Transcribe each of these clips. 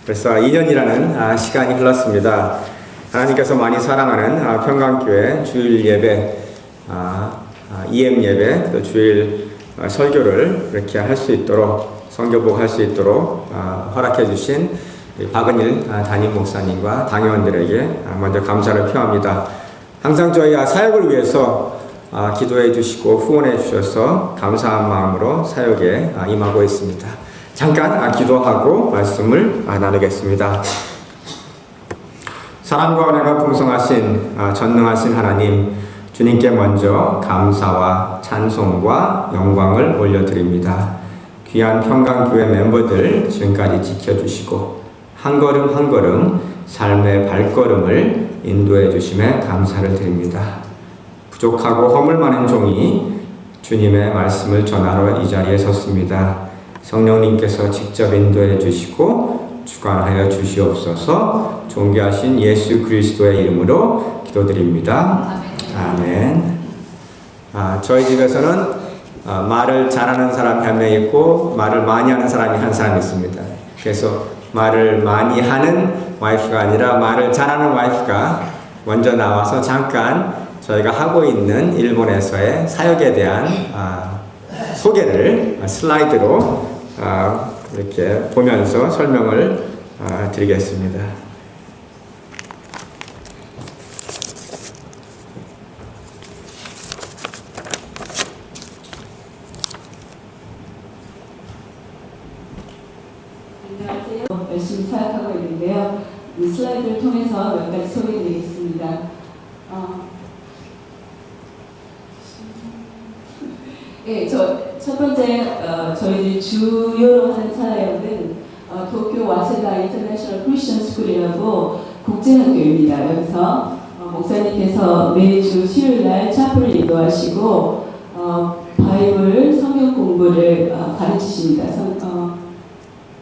벌써 2년이라는 시간이 흘렀습니다. 하나님께서 많이 사랑하는 평강교회 주일 예배, EM 예배, 또 주일 설교를 이렇게 할 수 있도록, 성교복 할 수 있도록 허락해 주신 박은일 담임 목사님과 당회원들에게 먼저 감사를 표합니다. 항상 저희 사역을 위해서 기도해 주시고 후원해 주셔서 감사한 마음으로 사역에 임하고 있습니다. 잠깐 기도하고 말씀을 나누겠습니다. 사랑과 은혜가 풍성하신 전능하신 하나님, 주님께 먼저 감사와 찬송과 영광을 올려드립니다. 귀한 평강교회 멤버들 지금까지 지켜주시고 한 걸음 한 걸음 삶의 발걸음을 인도해 주심에 감사를 드립니다. 부족하고 허물 많은 종이 주님의 말씀을 전하러 이 자리에 섰습니다. 성령님께서 직접 인도해 주시고 주관하여 주시옵소서. 존귀하신 예수 그리스도의 이름으로 기도드립니다. 아멘. 저희 집에서는 말을 잘하는 사람이 한 명 있고 말을 많이 하는 사람이 한 사람 있습니다. 그래서 말을 많이 하는 와이프가 아니라 말을 잘하는 와이프가 먼저 나와서 잠깐 저희가 하고 있는 일본에서의 사역에 대한 소개를 슬라이드로 이렇게 보면서 설명을 드리겠습니다. 안녕하세요. 열심히 사역하고 있는데요. 이 슬라이드를 통해서 몇 가지 소개드리겠습니다. 네, 첫 번째 저희들이 주요로 하는 사역은 도쿄 와세다 인터내셔널 크리스천 스쿨이라고 국제학교입니다. 여기서 목사님께서 매주 수요일날 차프를 인도하시고 바이블 성경 공부를 가르치십니다.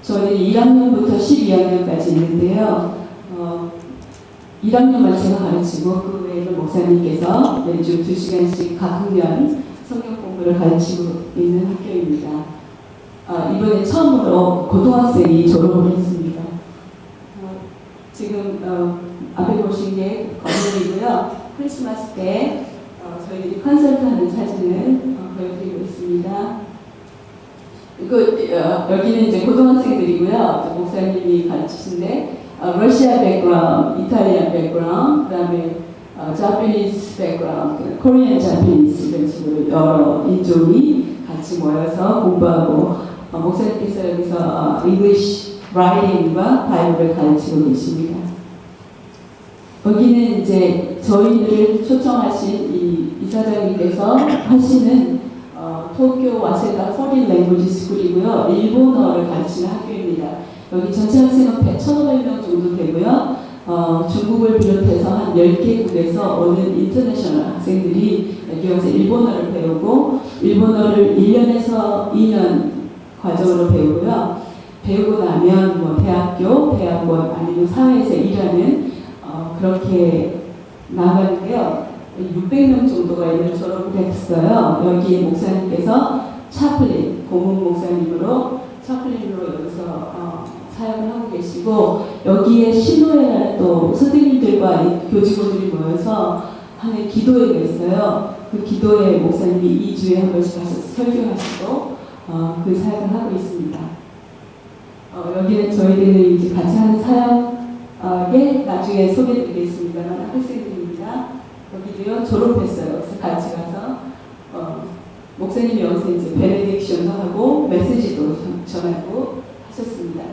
저희 1학년부터 12학년까지 있는데요. 1학년만 제가 가르치고 그 외에는 목사님께서 매주 2시간씩 각 학년 성경 공부를 가르치고 있는 학교입니다. 이번에 처음으로 고등학생이 졸업을 했습니다. 지금 앞에 보신 게 건물이고요. 크리스마스 때 저희들이 컨설트하는 사진을 보여드리고 있습니다. 여기는 이제 고등학생들이고요. 목사님이 가르치신데 러시아 백그라운드, 이탈리안 백그라운드, 그다음에 자파니스 백그라운드, 코리안 자파니스 이런 식으로 여러 인종이 같이 모여서 공부하고 목사님께서 여기서 English writing과 바이블을 가르치고 계십니다. 여기는 이제 저희를 초청하신 이 이사장님께서 하시는 도쿄 와세다 포린 랭귀지 스쿨이고요. 일본어를 가르치는 학교입니다. 여기 전체 학생은 1,500명 정도 되고요. 중국을 비롯해서 한 10개국에서 오는 인터내셔널 학생들이 여기 와서 일본어를 배우고 일본어를 1년에서 2년 과정으로 배우고요. 배우고 나면 뭐 대학교, 대학원 아니면 사회에서 일하는 그렇게 나가는데요. 600명 정도가 이를 졸업을 했어요. 여기 목사님께서 차플린, 고문 목사님으로 차플린으로 여기서 사역을 하고 계시고 여기에 신호회라는 또 선생님들과 교직원들이 모여서 하는 기도회가 있어요. 그 기도회 목사님이 2주에 한 번씩 가셔서 설교하시고 그 사역을 하고 있습니다. 여기는 저희들이 이제 같이 하는 사역에 나중에 소개드리겠습니다만 학생들입니다. 여기도요 졸업했어요. 그래서 같이 가서 목사님이 여기서 이제 베네딕션도 하고 메시지도 전하고 하셨습니다.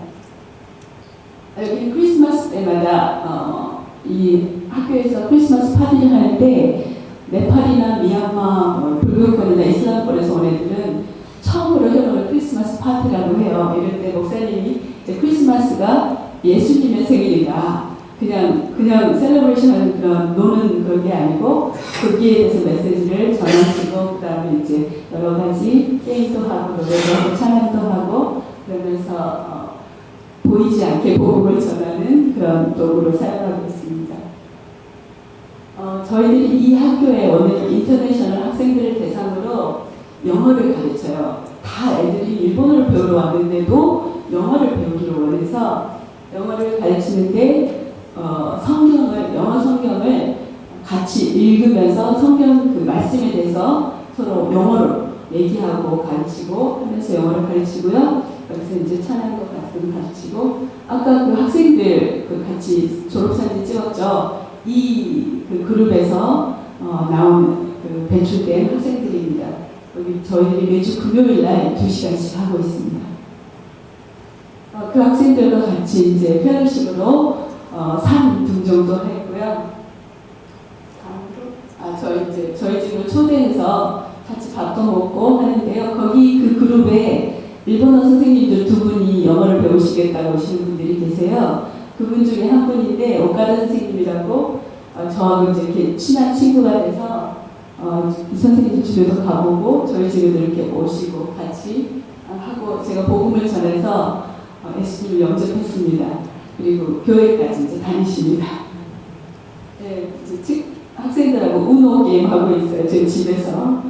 여기는 크리스마스 때마다 이 학교에서 크리스마스 파티를 하는데 네팔이나 미얀마, 불교권이나 이슬람권에서 온 애들은 처음으로 해놓은 크리스마스 파티라고 해요. 이럴 때 목사님이 이제 크리스마스가 예수님의 생일이다. 그냥 셀러브레이션 하는 그런 노는 그런 게 아니고 거기에 대해서 메시지를 전하시고 그 다음에 이제 여러 가지 게임도 하고 노래도 하고 찬양도 하고 그러면서 보이지 않게 복음을 전하는 그런 도구로 사용하고 있습니다. 저희들이 이 학교에 오는 인터내셔널 학생들을 대상으로 영어를 가르쳐요. 다 애들이 일본어를 배우러 왔는데도 영어를 배우기를 원해서 영어를 가르치는데 영어 성경을 같이 읽으면서 성경 그 말씀에 대해서 서로 영어로 얘기하고 가르치고 하면서 영어를 가르치고요. 여기서 이제 찬양도 가끔 가르치고, 아까 그 학생들 그 같이 졸업사진 찍었죠. 그 그룹에서 나온 그 배출된 학생들입니다. 여기 저희들이 매주 금요일 날 2시간씩 하고 있습니다. 그 학생들과 같이 이제 펠로십으로 3등 정도 했고요. 저희 집을 초대해서 같이 밥도 먹고 하는데요. 거기 그 그룹에 일본어 선생님들 2분이 영어를 배우시겠다고 오시는 분들이 계세요. 그분 중에 한 분인데 오카다 선생님이라고 저하고 이제 이렇게 친한 친구가 돼서 이 선생님 집에도 가보고 저희 집에도 이렇게 오시고 같이 하고, 제가 복음을 전해서 SB를 영접했습니다. 그리고 교회까지 이제 다니십니다. 네, 이제 학생들하고 우노 게임 하고 있어요. 제 집에서.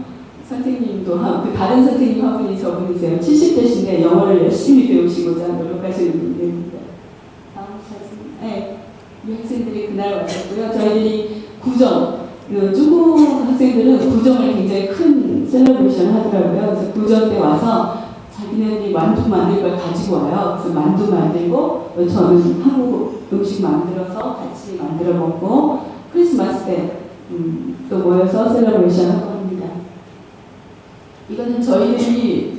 선생님도 그 다른 선생님 한 분이 저분이세요. 70대신데 영어를 열심히 배우시고자 노력하시는 분입니다. 다음 사진. 네, 이 학생들이 그날 왔었고요. 저희들이 중국 학생들은 구정을 굉장히 큰 셀러브레이션 하더라고요. 그래서 구정 때 와서 자기네들이 만두 만들 걸 가지고 와요. 그래서 만두 만들고, 저는 한국 음식 만들어서 같이 만들어 먹고, 크리스마스 때 또 모여서 셀러브레이션 하고 합니다. 이거는 저희들이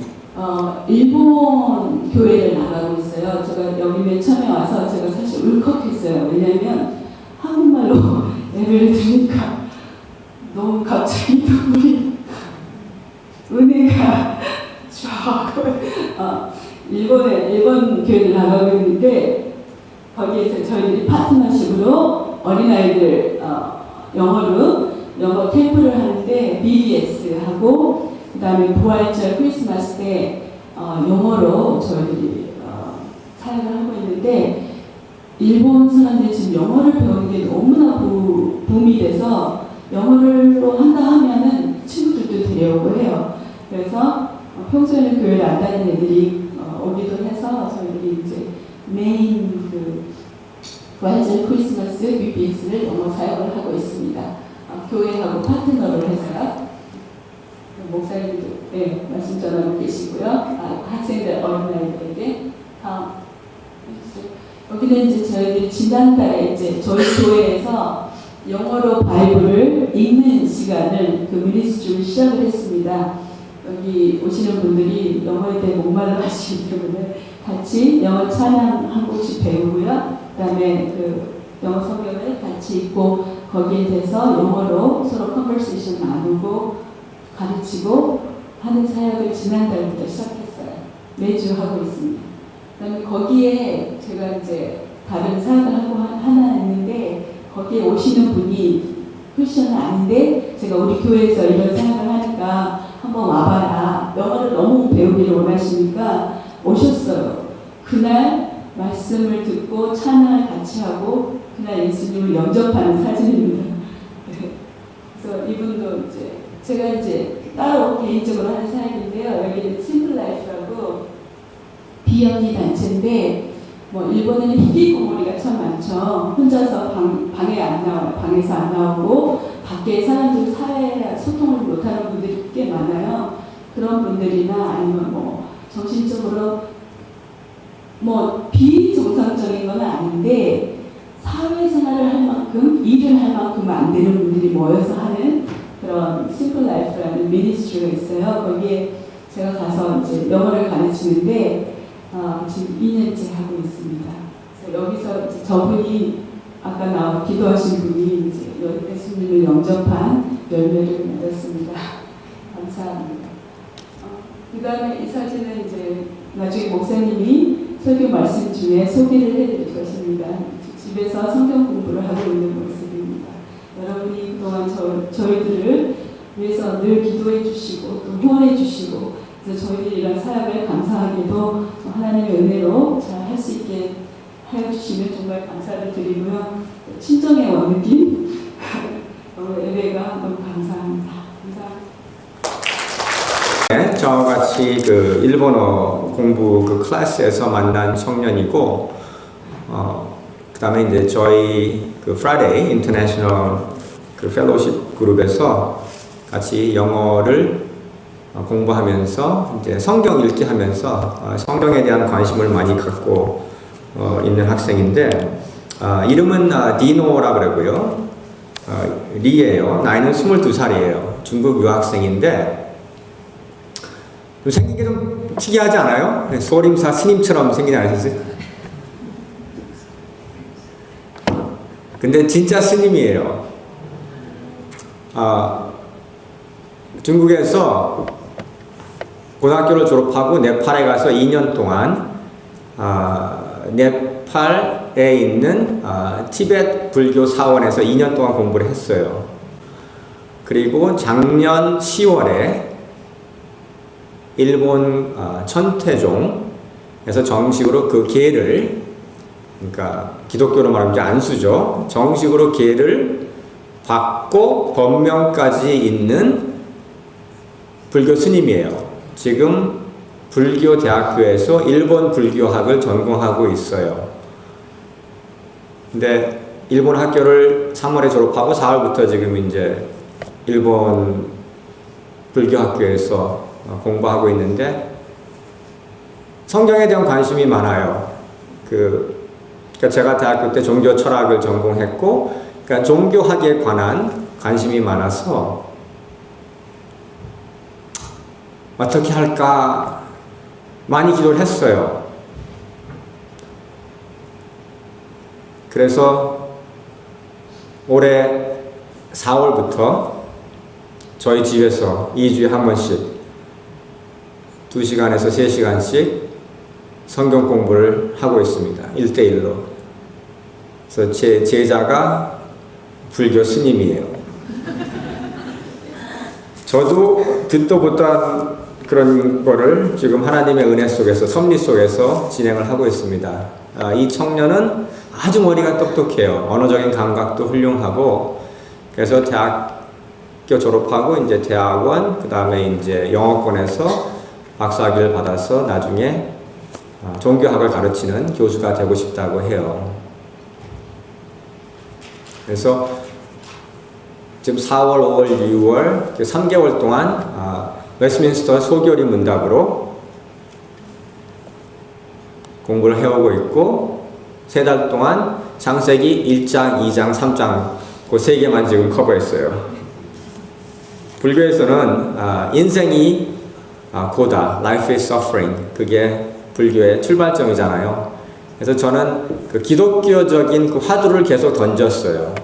일본 교회를 나가고 있어요. 제가 여기 맨 처음에 와서 제가 사실 울컥했어요. 왜냐하면 한국말로 예배를 드리니까 너무 갑자기 눈물이 은혜가 쫙 일본 교회를 나가고 있는데, 거기에서 저희들이 파트너십으로 어린아이들 영어 캠프를 하는데 BBS 하고, 그 다음에 부활절 크리스마스 때 영어로 저희들이 사역을 하고 있는데, 일본 사람들이 지금 영어를 배우는 게 너무나 붐이 돼서 영어로 한다 하면은 친구들도 데려오고 해요. 그래서 평소에는 교회를 안 다니는 애들이 오기도 해서 저희들이 이제 메인 부활절 크리스마스 BBS를 영어 사역을 하고 있습니다. 교회하고 파트너를 해서요. 목사님도 말씀 전하고 계시고요. 학생들 어린아이들에게 여기는 이제 저희들이 지난달에 이제 저희 교회에서 영어로 바이블을 읽는 시간을 그 미니스트리를 시작을 했습니다. 여기 오시는 분들이 영어에 대해 목말라 하시기 때문에 같이 영어 찬양 한 곡씩 배우고요. 그 다음에 그 영어 성경을 같이 읽고 거기에 대해서 영어로 서로 컨버세이션 나누고 가르치고 하는 사역을 지난달부터 시작했어요. 매주 하고 있습니다. 그다음에 거기에 제가 이제 다른 사역을 하고 하나 있는데, 거기에 오시는 분이 크리스천은 아닌데 제가 우리 교회에서 이런 사역을 하니까 한번 와봐라. 영어를 너무 배우기를 원하시니까 오셨어요. 그날 말씀을 듣고 찬양을 같이 하고 그날 예수님을 영접하는 사진입니다. 그래서 이분도 이제 제가 이제 따로 개인적으로 하는 사역인데요. 여기는 심플라이프라고 비영리 단체인데, 일본에는 히키코모리가 참 많죠. 혼자서 방에 안 나와요. 방에서 안 나오고 밖에 사람들 사회에 소통을 못하는 분들이 꽤 많아요. 그런 분들이나 아니면 정신적으로 비정상적인 건 아닌데 사회생활을 할 만큼, 일을 할 만큼 안 되는 분들이 모여서 하는 그런 심플라이프라는 미니스트리가 있어요. 거기에 제가 가서 이제 영어를 가르치는데 지금 2년째 하고 있습니다. 그래서 여기서 이제 저분이 아까 기도하신 분이 이제 예수님을 영접한 열매를 맺었습니다. 감사합니다. 그 다음에 이 사진은 이제 나중에 목사님이 설교 말씀 중에 소개를 해드릴 것입니다. 집에서 성경 공부를 하고 있는 모습입니다. 여러분이 그동안 저희들을 위해서 늘 기도해 주시고 또 후원해 주시고, 그래서 저희들이 이런 사역을 감사하게도 하나님의 은혜로 잘 할 수 있게 하여 주시면 정말 감사를 드리고요. 친정에 온 느낌 예배가 너무 감사합니다. 네, 저와 같이 그 일본어 공부 그 클래스에서 만난 청년이고, 그다음에 이제 저희 그 Friday International 그 펠로우십 그룹에서 같이 영어를 공부하면서 이제 성경 읽기 하면서 성경에 대한 관심을 많이 갖고 있는 학생인데 이름은 디노라 그러고요. 리예요. 나이는 22살이에요. 중국 유학생인데 생긴 게 좀 특이하지 않아요? 소림사 스님처럼 생기지 않으셨어요? 근데 진짜 스님이에요. 중국에서 고등학교를 졸업하고 네팔에 가서 2년 동안 네팔에 있는 티베트 불교 사원에서 2년 동안 공부를 했어요. 그리고 작년 10월에 일본 천태종에서 정식으로 그 계를, 그러니까 기독교로 말하면 이제 안수죠. 정식으로 계를 받고 법명까지 있는 불교 스님이에요. 지금 불교 대학교에서 일본 불교학을 전공하고 있어요. 근데 일본 학교를 3월에 졸업하고 4월부터 지금 이제 일본 불교 학교에서 공부하고 있는데 성경에 대한 관심이 많아요. 그러니까 제가 대학교 때 종교 철학을 전공했고, 그러니까 종교학에 관한 관심이 많아서 어떻게 할까 많이 기도를 했어요. 그래서 올해 4월부터 저희 집에서 2주에 한 번씩 2시간에서 3시간씩 성경 공부를 하고 있습니다. 1대1로. 그래서 제 제자가 불교 스님이에요. 저도 듣도 못한 그런 거를 지금 하나님의 은혜 속에서, 섭리 속에서 진행을 하고 있습니다. 이 청년은 아주 머리가 똑똑해요. 언어적인 감각도 훌륭하고, 그래서 대학교 졸업하고 이제 대학원, 그 다음에 이제 영어권에서 박사학위를 받아서 나중에 종교학을 가르치는 교수가 되고 싶다고 해요. 그래서 지금 4월, 5월, 6월 3개월 동안 웨스트민스터 소교리 문답으로 공부를 해오고 있고, 3달 동안 창세기 1장, 2장, 3장 그 3개만 지금 커버했어요. 불교에서는 인생이 고다, life is suffering, 그게 불교의 출발점이잖아요. 그래서 저는 그 기독교적인 그 화두를 계속 던졌어요.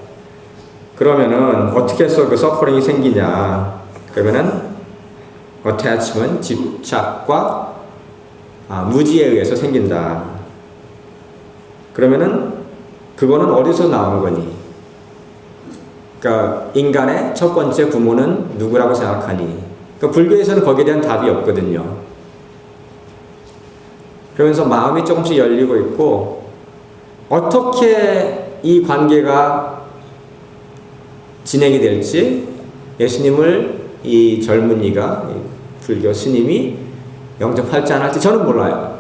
그러면은 어떻게 해서 그 서퍼링이 생기냐? 그러면은 attachment, 집착과 무지에 의해서 생긴다. 그러면은 그거는 어디서 나온 거니? 그러니까 인간의 첫 번째 부모는 누구라고 생각하니? 그러니까 불교에서는 거기에 대한 답이 없거든요. 그러면서 마음이 조금씩 열리고 있고, 어떻게 이 관계가 진행이 될지, 예수님을 이 젊은이가, 불교 스님이 영접할지 안 할지 저는 몰라요.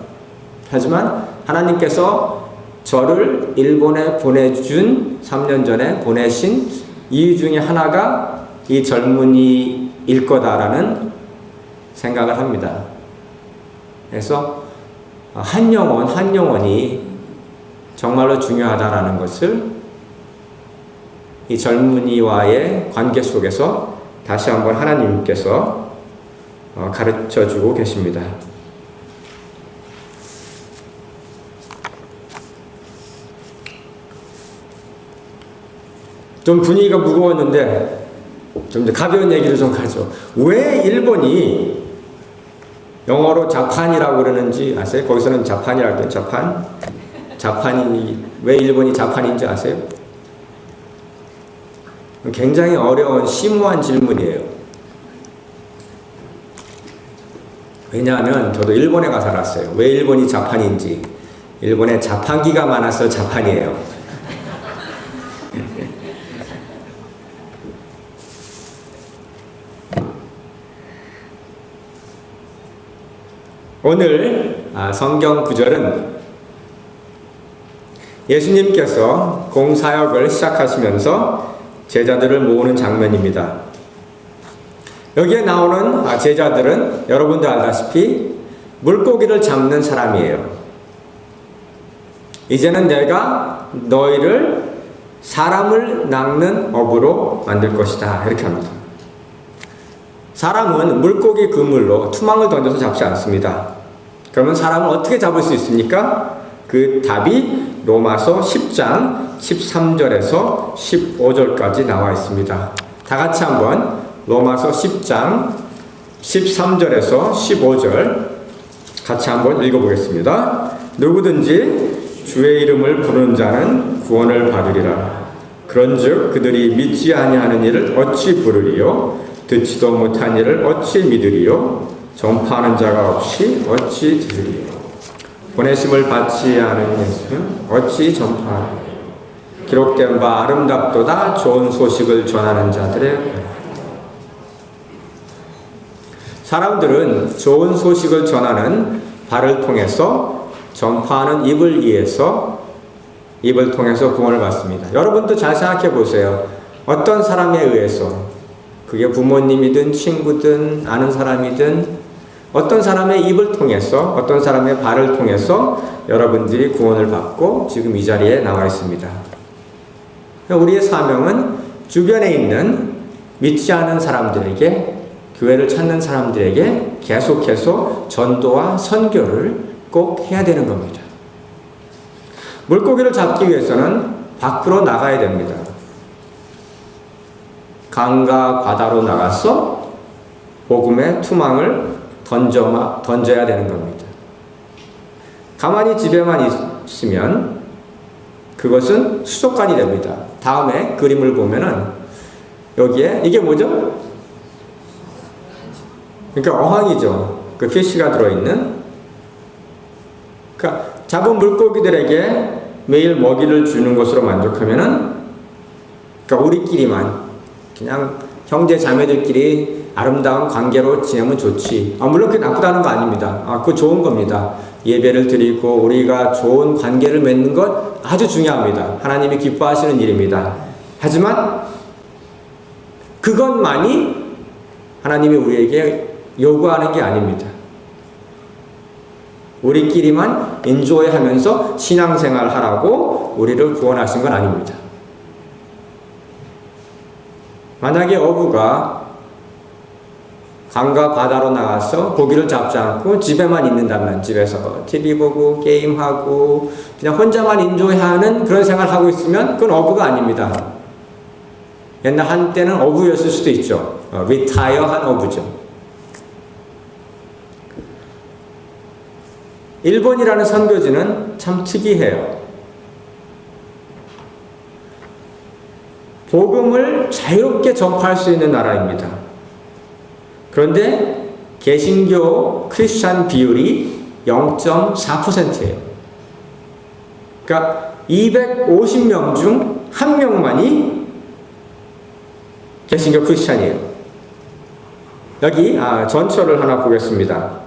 하지만 하나님께서 저를 일본에 보내준, 3년 전에 보내신 이유 중에 하나가 이 젊은이일 거다라는 생각을 합니다. 그래서 한 영혼이 정말로 중요하다라는 것을 이 젊은이와의 관계 속에서 다시 한번 하나님께서 가르쳐 주고 계십니다. 좀 분위기가 무거웠는데 좀 가벼운 얘기를 좀 가죠. 왜 일본이 영어로 자판이라고 그러는지 아세요? 거기서는 자판이라고 해요. 자판이 왜 일본이 자판인지 아세요? 굉장히 어려운 심오한 질문이에요. 왜냐하면 저도 일본에 가 살았어요. 왜 일본이 자판인지. 일본에 자판기가 많아서 자판이에요. 오늘 성경 구절은 예수님께서 공사역을 시작하시면서 제자들을 모으는 장면입니다. 여기에 나오는 제자들은 여러분도 알다시피 물고기를 잡는 사람이에요. 이제는 내가 너희를 사람을 낚는 어부로 만들 것이다. 이렇게 합니다. 사람은 물고기 그물로 투망을 던져서 잡지 않습니다. 그러면 사람을 어떻게 잡을 수 있습니까? 그 답이 로마서 10장 13절에서 15절까지 나와 있습니다. 다 같이 한번 로마서 10장 13절에서 15절 같이 한번 읽어보겠습니다. 누구든지 주의 이름을 부르는 자는 구원을 받으리라. 그런즉 그들이 믿지 아니하는 이를 어찌 부르리요? 듣지도 못한 이를 어찌 믿으리요? 전파하는 자가 없이 어찌 들으리요? 보내심을 받지 않은 예수는 어찌 전파하리요? 기록된 바 아름답도다 좋은 소식을 전하는 자들의 사람들은 좋은 소식을 전하는 발을 통해서 전파하는 입을 통해서 구원을 받습니다. 여러분도 잘 생각해 보세요. 어떤 사람에 의해서, 그게 부모님이든 친구든 아는 사람이든 어떤 사람의 입을 통해서, 어떤 사람의 발을 통해서 여러분들이 구원을 받고 지금 이 자리에 나와 있습니다. 우리의 사명은 주변에 있는 믿지 않은 사람들에게, 교회를 찾는 사람들에게 계속해서 전도와 선교를 꼭 해야 되는 겁니다. 물고기를 잡기 위해서는 밖으로 나가야 됩니다. 강과 바다로 나가서 복음의 투망을 던져야 되는 겁니다. 가만히 집에만 있으면 그것은 수족관이 됩니다. 다음에 그림을 보면은 여기에 이게 뭐죠? 그러니까 어항이죠. 그 피쉬가 들어있는. 그러니까 잡은 물고기들에게 매일 먹이를 주는 것으로 만족하면은, 그러니까 우리끼리만 그냥 형제 자매들끼리 아름다운 관계로 지내면 좋지. 물론 그게 나쁘다는 거 아닙니다. 그거 좋은 겁니다. 예배를 드리고 우리가 좋은 관계를 맺는 것 아주 중요합니다. 하나님이 기뻐하시는 일입니다. 하지만 그것만이 하나님이 우리에게 요구하는 게 아닙니다. 우리끼리만 인조해하면서 신앙생활 하라고 우리를 구원하신 건 아닙니다. 만약에 어부가 강과 바다로 나가서 고기를 잡지 않고 집에만 있는다면, 집에서 TV 보고 게임하고 그냥 혼자만 인조해하는 그런 생활을 하고 있으면 그건 어부가 아닙니다. 옛날 한때는 어부였을 수도 있죠. 리타이어한 어부죠. 일본이라는 선교지는 참 특이해요. 복음을 자유롭게 전파할 수 있는 나라입니다. 그런데 개신교 크리스찬 비율이 0.4%예요. 그러니까 250명 중 1명만이 개신교 크리스찬이에요. 여기 전철을 하나 보겠습니다.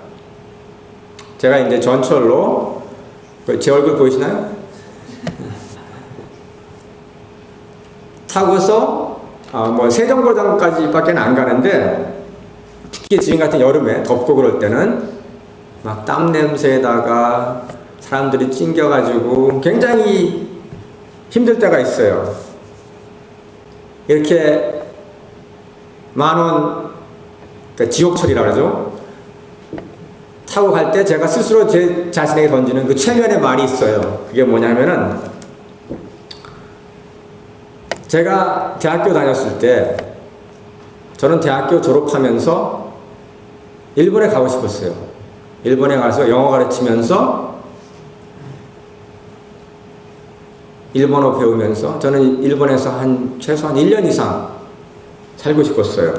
제가 이제 전철로, 제 얼굴 보이시나요? 타고서 세종고등까지밖에 안 가는데, 특히 지금 같은 여름에 덥고 그럴 때는 막 땀 냄새에다가 사람들이 찡겨가지고 굉장히 힘들 때가 있어요. 이렇게 10,000원, 그러니까 지옥철이라 그러죠. 타고 갈 때 제가 스스로 제 자신에게 던지는 그 최면의 말이 있어요. 그게 뭐냐면은, 제가 대학교 다녔을 때, 저는 대학교 졸업하면서 일본에 가고 싶었어요. 일본에 가서 영어 가르치면서 일본어 배우면서 저는 일본에서 최소한 1년 이상 살고 싶었어요.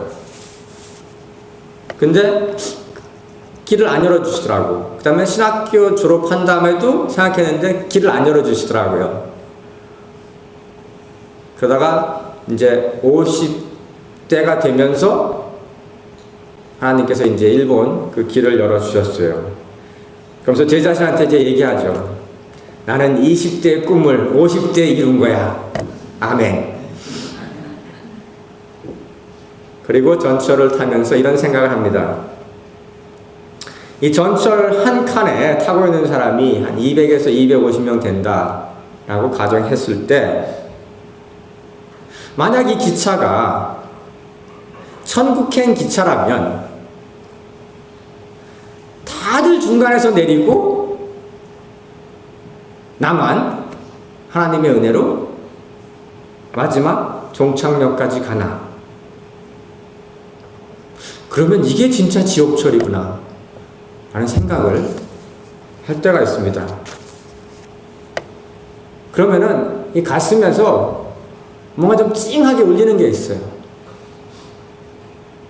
근데 길을 안 열어주시더라고. 그 다음에 신학교 졸업한 다음에도 생각했는데 길을 안 열어주시더라고요. 그러다가 이제 50대가 되면서 하나님께서 이제 일본 그 길을 열어주셨어요. 그러면서 제 자신한테 이제 얘기하죠. 나는 20대의 꿈을 50대에 이룬 거야. 아멘. 그리고 전철을 타면서 이런 생각을 합니다. 이 전철 한 칸에 타고 있는 사람이 한 200에서 250명 된다라고 가정했을 때, 만약 이 기차가 천국행 기차라면 다들 중간에서 내리고 나만 하나님의 은혜로 마지막 종착역까지 가나? 그러면 이게 진짜 지옥철이구나 라는 생각을 할 때가 있습니다. 그러면은 이 가슴에서 뭔가 좀 찡하게 울리는 게 있어요.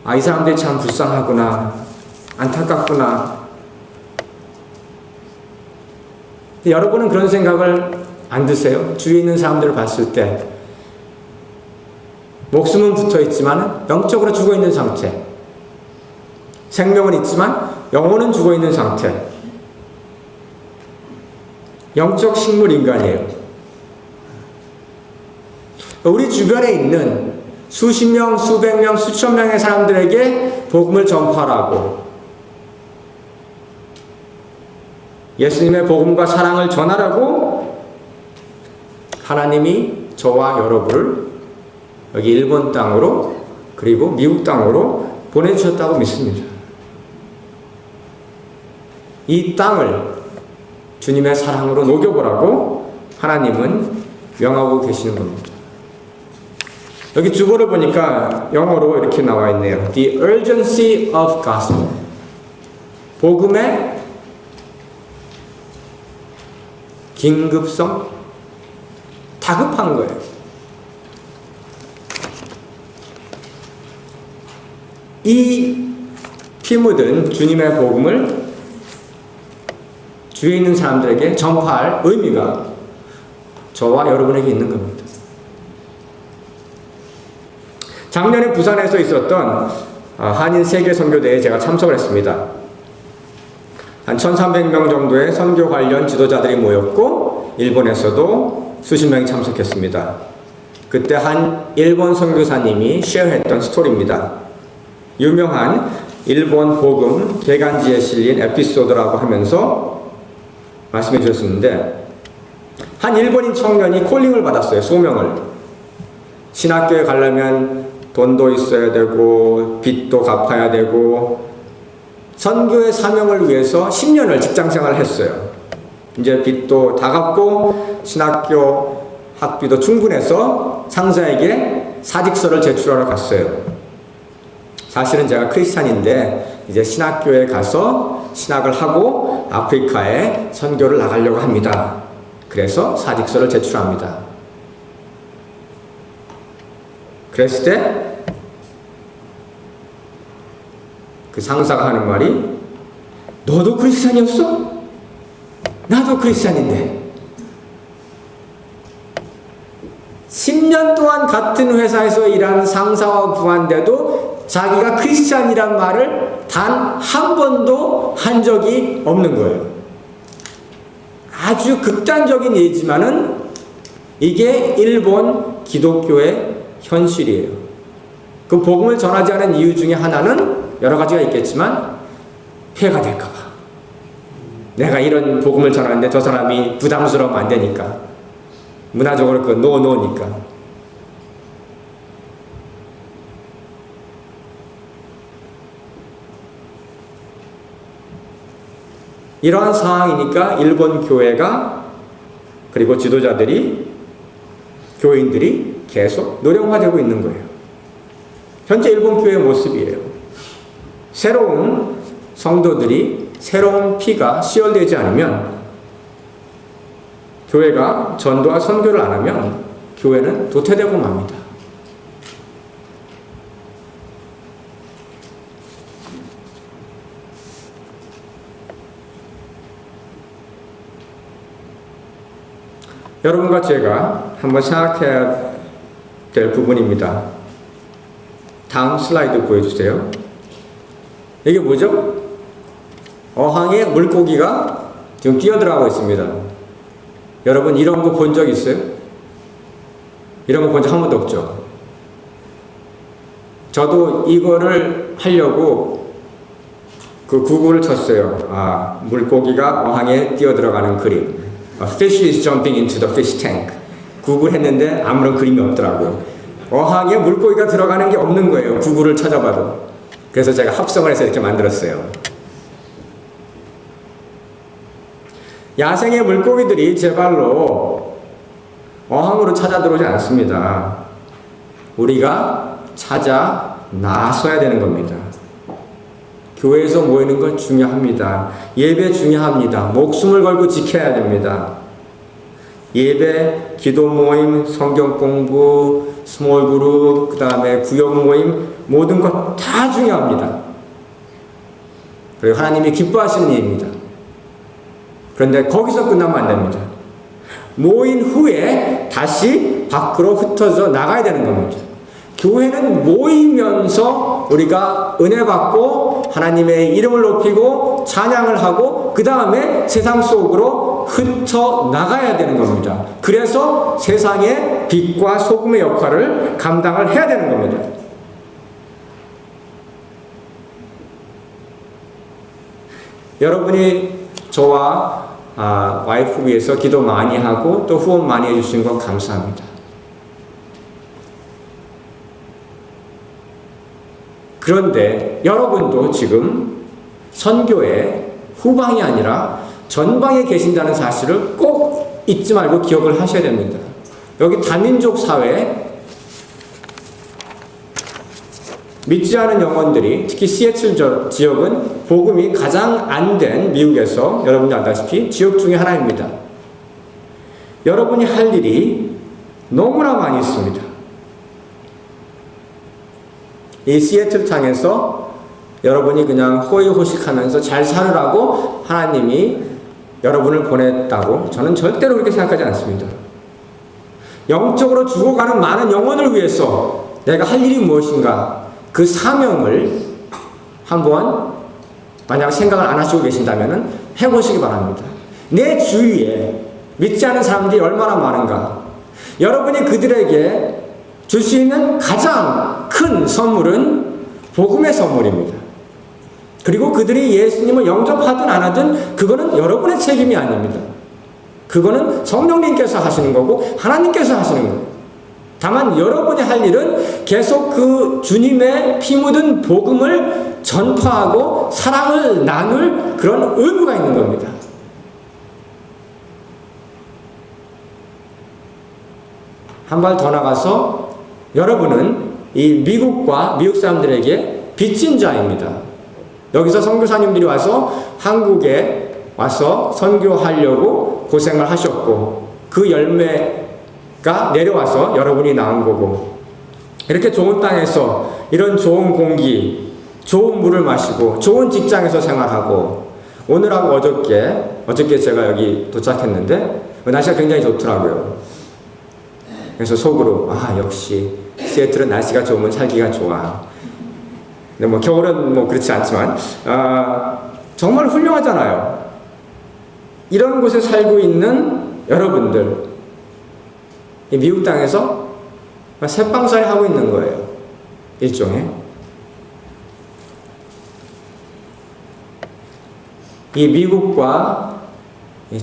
아, 이 사람들이 참 불쌍하구나, 안타깝구나. 여러분은 그런 생각을 안 드세요? 주위에 있는 사람들을 봤을 때 목숨은 붙어 있지만 영적으로 죽어 있는 상태, 생명은 있지만 영혼은 죽어 있는 상태, 영적 식물 인간이에요. 우리 주변에 있는 수십 명, 수백 명, 수천 명의 사람들에게 복음을 전파하라고, 예수님의 복음과 사랑을 전하라고 하나님이 저와 여러분을 여기 일본 땅으로 그리고 미국 땅으로 보내주셨다고 믿습니다. 이 땅을 주님의 사랑으로 녹여보라고 하나님은 명하고 계시는 겁니다. 여기 주보를 보니까 영어로 이렇게 나와 있네요. The urgency of gospel. 복음의 긴급성, 다급한 거예요. 이 피 묻은 주님의 복음을 주위에 있는 사람들에게 전파할 의미가 저와 여러분에게 있는 겁니다. 작년에 부산에서 있었던 한인 세계 선교대회에 제가 참석을 했습니다. 한 1300명 정도의 선교 관련 지도자들이 모였고 일본에서도 수십 명이 참석했습니다. 그때 한 일본 선교사님이 쉐어했던 스토리입니다. 유명한 일본 복음 개간지에 실린 에피소드라고 하면서 말씀해 주셨는데, 한 일본인 청년이 콜링을 받았어요. 소명을. 신학교에 가려면 돈도 있어야 되고 빚도 갚아야 되고 선교의 사명을 위해서 10년을 직장생활을 했어요. 이제 빚도 다 갚고 신학교 학비도 충분해서 상사에게 사직서를 제출하러 갔어요. 사실은 제가 크리스찬인데 이제 신학교에 가서 신학을 하고 아프리카에 선교를 나가려고 합니다. 그래서 사직서를 제출합니다. 그랬을 때 그 상사가 하는 말이, 너도 크리스찬이었어? 나도 크리스찬인데. 10년 동안 같은 회사에서 일한 상사와 부하인데도 자기가 크리스찬이란 말을 단 한 번도 한 적이 없는 거예요. 아주 극단적인 예지만은 이게 일본 기독교의 현실이에요. 그 복음을 전하지 않은 이유 중에 하나는 여러 가지가 있겠지만 폐가 될까봐. 내가 이런 복음을 전하는데 저 사람이 부담스러우면 안 되니까. 문화적으로 그 노니까. 이러한 상황이니까 일본 교회가 그리고 지도자들이, 교인들이 계속 노령화되고 있는 거예요. 현재 일본 교회의 모습이에요. 새로운 성도들이, 새로운 피가 시열되지 않으면, 교회가 전도와 선교를 안 하면 교회는 도태되고 맙니다. 여러분과 제가 한번 생각해야 될 부분입니다. 다음 슬라이드 보여주세요. 이게 뭐죠? 어항에 물고기가 지금 뛰어들어가고 있습니다. 여러분 이런 거 본 적 있어요? 이런 거 본 적 한 번도 없죠? 저도 이거를 하려고 그 구글을 쳤어요. 물고기가 어항에 뛰어들어가는 그림. Fish is jumping into the fish tank. 구글 했는데 아무런 그림이 없더라고요. 어항에 물고기가 들어가는 게 없는 거예요. 구글을 찾아봐도. 그래서 제가 합성을 해서 이렇게 만들었어요. 야생의 물고기들이 제 발로 어항으로 찾아 들어오지 않습니다. 우리가 찾아 나서야 되는 겁니다. 교회에서 모이는 건 중요합니다. 예배 중요합니다. 목숨을 걸고 지켜야 됩니다. 예배, 기도 모임, 성경 공부, 스몰 그룹, 그 다음에 구역 모임, 모든 것 다 중요합니다. 그리고 하나님이 기뻐하시는 일입니다. 그런데 거기서 끝나면 안 됩니다. 모인 후에 다시 밖으로 흩어져 나가야 되는 겁니다. 교회는 모이면서 우리가 은혜 받고 하나님의 이름을 높이고 찬양을 하고 그 다음에 세상 속으로 흩어 나가야 되는 겁니다. 그래서 세상의 빛과 소금의 역할을 감당을 해야 되는 겁니다. 여러분이 저와 와이프 위해서 기도 많이 하고 또 후원 많이 해주신 건 감사합니다. 그런데 여러분도 지금 선교의 후방이 아니라 전방에 계신다는 사실을 꼭 잊지 말고 기억을 하셔야 됩니다. 여기 다민족 사회 믿지 않은 영혼들이 특히 시애틀 지역은 복음이 가장 안 된 미국에서 여러분이 알다시피 지역 중에 하나입니다. 여러분이 할 일이 너무나 많이 있습니다. 이 시애틀 땅에서 여러분이 그냥 호의호식하면서 잘 살으라고 하나님이 여러분을 보냈다고 저는 절대로 그렇게 생각하지 않습니다. 영적으로 죽어가는 많은 영혼을 위해서 내가 할 일이 무엇인가 그 사명을 한번 만약 생각을 안 하시고 계신다면 해보시기 바랍니다. 내 주위에 믿지 않는 사람들이 얼마나 많은가. 여러분이 그들에게 줄 수 있는 가장 큰 선물은 복음의 선물입니다. 그리고 그들이 예수님을 영접하든 안 하든 그거는 여러분의 책임이 아닙니다. 그거는 성령님께서 하시는 거고 하나님께서 하시는 거예요. 다만 여러분이 할 일은 계속 그 주님의 피 묻은 복음을 전파하고 사랑을 나눌 그런 의무가 있는 겁니다. 한 발 더 나가서 여러분은 이 미국과 미국 사람들에게 빚진 자입니다. 여기서 선교사님들이 와서 한국에 와서 선교하려고 고생을 하셨고 그 열매가 내려와서 여러분이 나온 거고 이렇게 좋은 땅에서 이런 좋은 공기, 좋은 물을 마시고 좋은 직장에서 생활하고 오늘하고 어저께 제가 여기 도착했는데 날씨가 굉장히 좋더라고요. 그래서 속으로 역시 시애틀은 날씨가 좋으면 살기가 좋아. 근데 뭐 겨울은 뭐 그렇지 않지만 정말 훌륭하잖아요. 이런 곳에 살고 있는 여러분들 이 미국 땅에서 새빵살이 하고 있는 거예요. 일종의 이 미국과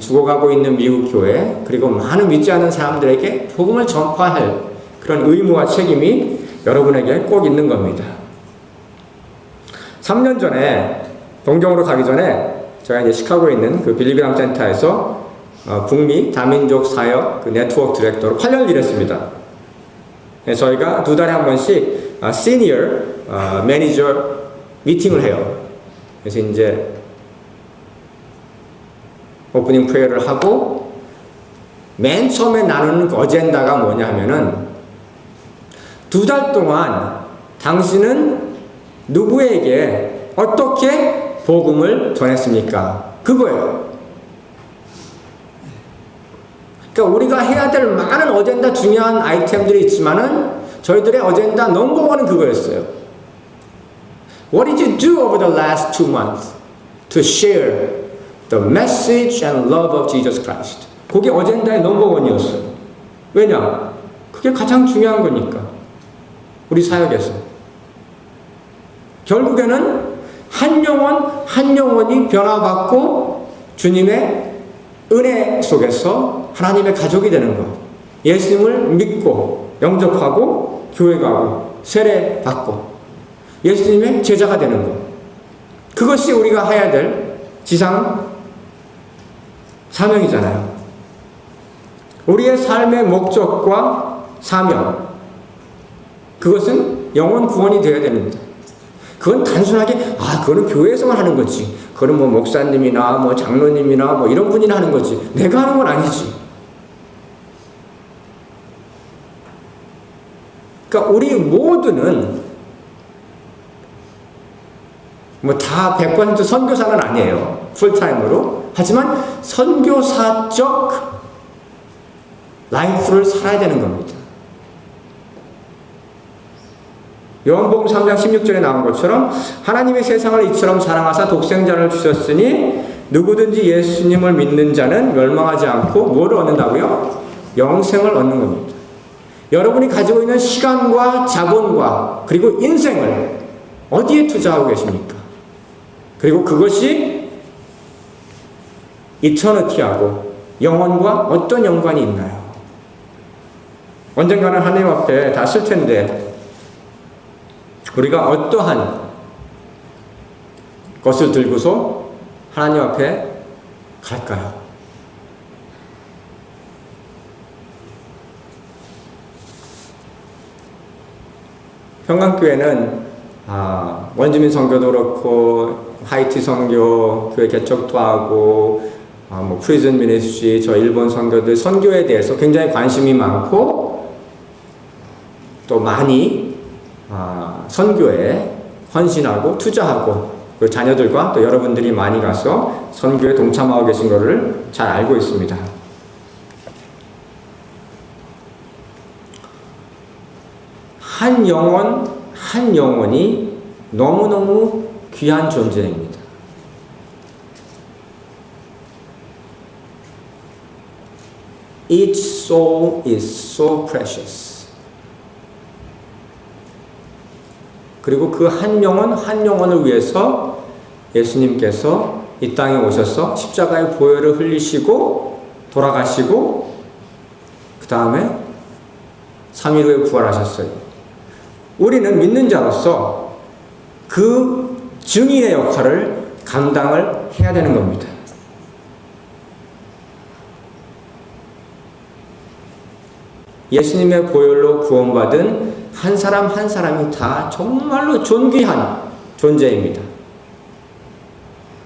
죽어가고 있는 미국 교회 그리고 많은 믿지 않는 사람들에게 복음을 전파할 그런 의무와 책임이 여러분에게 꼭 있는 겁니다. 3년 전에 동경으로 가기 전에 제가 이제 시카고에 있는 그 빌리그람 센터에서 북미 다민족 사역 그 네트워크 디렉터로 8년을 일했습니다. 저희가 2달에 한 번씩 시니어 매니저 미팅을 해요. 그래서 이제 오프닝 프레이어를 하고 맨 처음에 나누는 그 어젠다가 뭐냐 하면은 2달 동안 당신은 누구에게 어떻게 복음을 전했습니까? 그거예요. 그러니까 우리가 해야 될 많은 어젠다 중요한 아이템들이 있지만은 저희들의 어젠다 넘버원은 그거였어요. What did you do over the last 2 months to share the message and love of Jesus Christ? 그게 어젠다의 넘버원이었어요. 왜냐? 그게 가장 중요한 거니까. 우리 사역에서. 결국에는 한 영혼 한 영혼이 변화받고 주님의 은혜 속에서 하나님의 가족이 되는 것. 예수님을 믿고 영접하고 교회 가고 세례 받고 예수님의 제자가 되는 것. 그것이 우리가 해야 될 지상 사명이잖아요. 우리의 삶의 목적과 사명, 그것은 영혼 구원이 되어야 됩니다. 그건 단순하게 그거는 교회에서만 하는 거지. 그거는 뭐 목사님이나 뭐 장로님이나 뭐 이런 분이나 하는 거지. 내가 하는 건 아니지. 그러니까 우리 모두는 뭐 다 100% 선교사는 아니에요. 풀타임으로. 하지만 선교사적 라이프를 살아야 되는 겁니다. 요한복음 3장 16절에 나온 것처럼 하나님의 세상을 이처럼 사랑하사 독생자를 주셨으니 누구든지 예수님을 믿는 자는 멸망하지 않고 뭐를 얻는다고요? 영생을 얻는 겁니다. 여러분이 가지고 있는 시간과 자본과 그리고 인생을 어디에 투자하고 계십니까? 그리고 그것이 이터니티하고 영혼과 어떤 연관이 있나요? 언젠가는 하나님 앞에 다 쓸 텐데 우리가 어떠한 것을 들고서 하나님 앞에 갈까요? 평강교회는 원주민 선교도 그렇고 하이티 선교, 교회 개척도 하고 뭐 프리즌 미니스트리, 저 일본 선교들 선교에 대해서 굉장히 관심이 많고 또 많이 선교에 헌신하고 투자하고 그 자녀들과 또 여러분들이 많이 가서 선교에 동참하고 계신 것을 잘 알고 있습니다. 한 영혼 한 영혼이 너무너무 귀한 존재입니다. Each soul is so precious. 그리고 그 한 영혼 한 영혼을 위해서 예수님께서 이 땅에 오셔서 십자가의 보혈을 흘리시고 돌아가시고 그 다음에 3일 후에 부활하셨어요. 우리는 믿는 자로서 그 증인의 역할을 감당을 해야 되는 겁니다. 예수님의 보혈로 구원받은 한 사람 한 사람이 다 정말로 존귀한 존재입니다.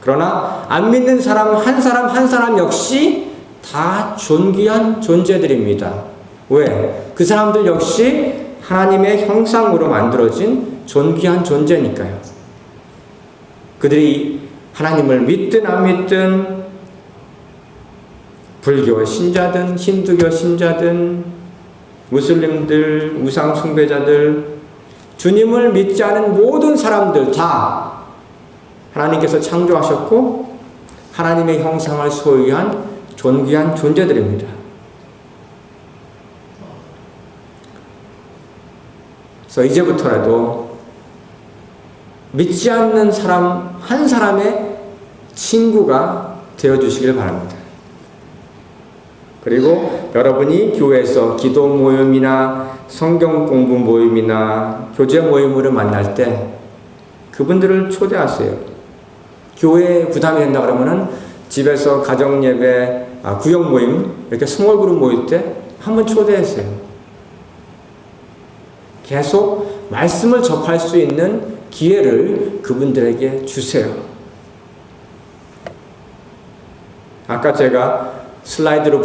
그러나 안 믿는 사람 한 사람 역시 다 존귀한 존재들입니다. 왜? 그 사람들 역시 하나님의 형상으로 만들어진 존귀한 존재니까요. 그들이 하나님을 믿든 안 믿든 불교 신자든 힌두교 신자든 무슬림들, 우상 숭배자들, 주님을 믿지 않은 모든 사람들 다 하나님께서 창조하셨고 하나님의 형상을 소유한 존귀한 존재들입니다. 그래서 이제부터라도 믿지 않는 사람 한 사람의 친구가 되어주시길 바랍니다. 그리고 여러분이 교회에서 기도 모임이나 성경 공부 모임이나 교제 모임으로 만날 때 그분들을 초대하세요. 교회에 부담이 된다 그러면은 집에서 가정 예배, 구역 모임 이렇게 스몰 그룹 모일 때 한번 초대하세요. 계속 말씀을 접할 수 있는 기회를 그분들에게 주세요. 아까 제가 슬라이드로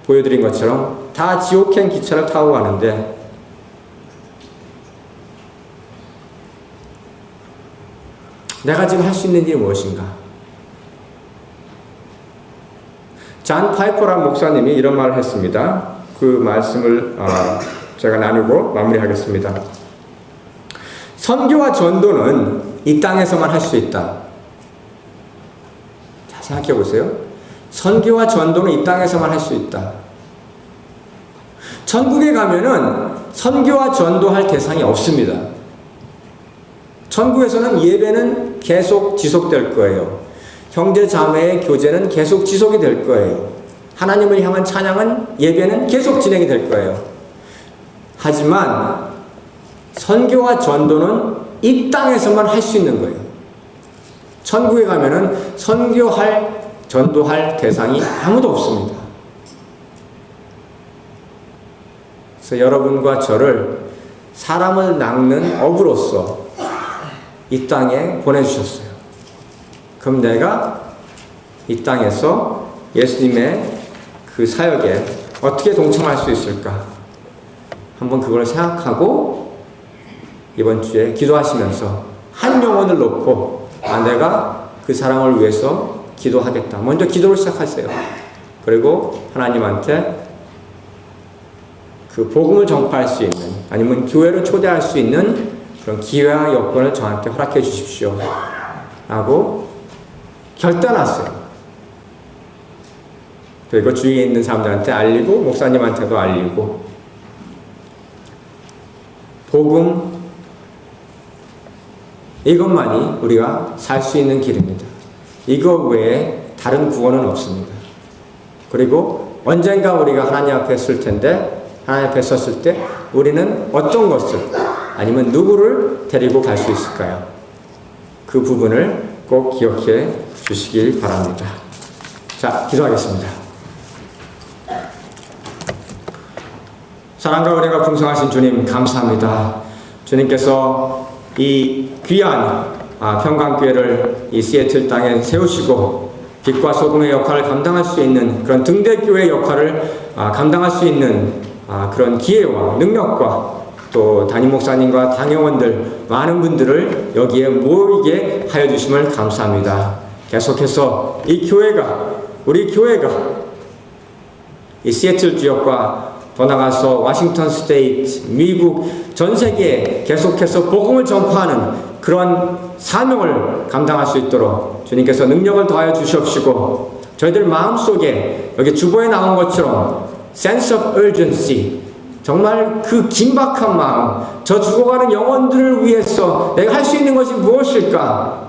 보여드린 것처럼 다 지옥행 기차를 타고 가는데 내가 지금 할 수 있는 일이 무엇인가? 잔 파이퍼라는 목사님이 이런 말을 했습니다. 그 말씀을 제가 나누고 마무리하겠습니다. 선교와 전도는 이 땅에서만 할 수 있다. 자, 생각해 보세요. 선교와 전도는 이 땅에서만 할 수 있다. 천국에 가면은 선교와 전도할 대상이 없습니다. 천국에서는 예배는 계속 지속될 거예요. 형제 자매의 교제는 계속 지속이 될 거예요. 하나님을 향한 찬양은 예배는 계속 진행이 될 거예요. 하지만 선교와 전도는 이 땅에서만 할 수 있는 거예요. 천국에 가면은 선교할, 전도할 대상이 아무도 없습니다. 그래서 여러분과 저를 사람을 낚는 어부로서 이 땅에 보내주셨어요. 그럼 내가 이 땅에서 예수님의 그 사역에 어떻게 동참할 수 있을까? 한번 그걸 생각하고 이번 주에 기도하시면서 한 영혼을 놓고 내가 그 사람을 위해서 기도하겠다. 먼저 기도를 시작하세요. 그리고 하나님한테 그 복음을 전파할 수 있는, 아니면 교회를 초대할 수 있는 그런 기회와 여건을 저한테 허락해 주십시오 라고 결단하세요. 그리고 주위에 있는 사람들한테 알리고 목사님한테도 알리고, 복음 이것만이 우리가 살 수 있는 길입니다. 이거 외에 다른 구원은 없습니다. 그리고 언젠가 우리가 하나님 앞에 설 텐데, 하나님 앞에 섰을 때 우리는 어떤 것을, 아니면 누구를 데리고 갈 수 있을까요? 그 부분을 꼭 기억해 주시길 바랍니다. 자, 기도하겠습니다. 사랑과 은혜가 풍성하신 주님, 감사합니다. 주님께서 이 귀한 평강교회를 이 시애틀 땅에 세우시고 빛과 소금의 역할을 감당할 수 있는 그런 등대교회 역할을 감당할 수 있는 그런 기회와 능력과 또 담임 목사님과 당회원들 많은 분들을 여기에 모이게 하여 주심을 감사합니다. 계속해서 이 교회가, 우리 교회가 이 시애틀 지역과 더 나가서 워싱턴 스테이트, 미국 전 세계에 계속해서 복음을 전파하는 그런 사명을 감당할 수 있도록 주님께서 능력을 더하여 주시옵시고, 저희들 마음속에 여기 주보에 나온 것처럼 sense of urgency, 정말 그 긴박한 마음, 저 죽어가는 영혼들을 위해서 내가 할 수 있는 것이 무엇일까,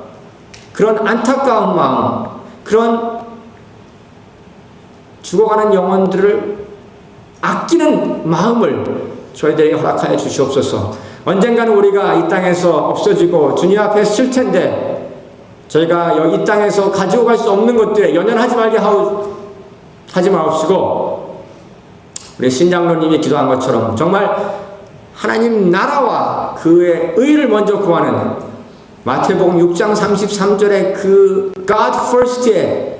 그런 안타까운 마음, 그런 죽어가는 영혼들을 아끼는 마음을 저희들에게 허락하여 주시옵소서. 언젠가는 우리가 이 땅에서 없어지고 주님 앞에 설 텐데, 저희가 여기 이 땅에서 가지고 갈 수 없는 것들에 연연하지 말게 하지 마옵시고, 우리 신장로님이 기도한 것처럼 정말 하나님 나라와 그의 의를 먼저 구하는 마태복음 6장 33절의 그 God first의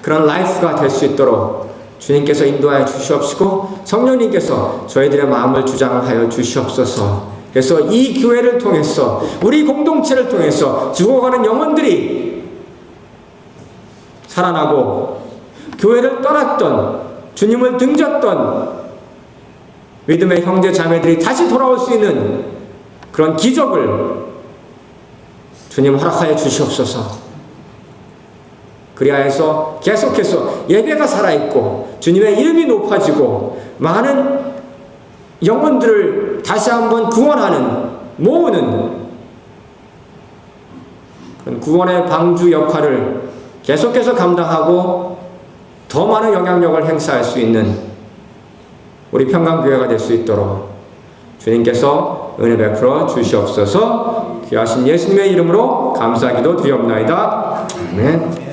그런 라이프가 될 수 있도록 주님께서 인도하여 주시옵시고, 성령님께서 저희들의 마음을 주장하여 주시옵소서. 그래서 이 교회를 통해서, 우리 공동체를 통해서 죽어가는 영혼들이 살아나고, 교회를 떠났던, 주님을 등졌던 믿음의 형제 자매들이 다시 돌아올 수 있는 그런 기적을 주님 허락하여 주시옵소서. 그리하여서 계속해서 예배가 살아있고 주님의 이름이 높아지고 많은 영혼들을 다시 한번 구원하는, 모으는 그런 구원의 방주 역할을 계속해서 감당하고 더 많은 영향력을 행사할 수 있는 우리 평강교회가 될 수 있도록 주님께서 은혜 베풀어 주시옵소서. 귀하신 예수님의 이름으로 감사기도 드리옵나이다. 아멘.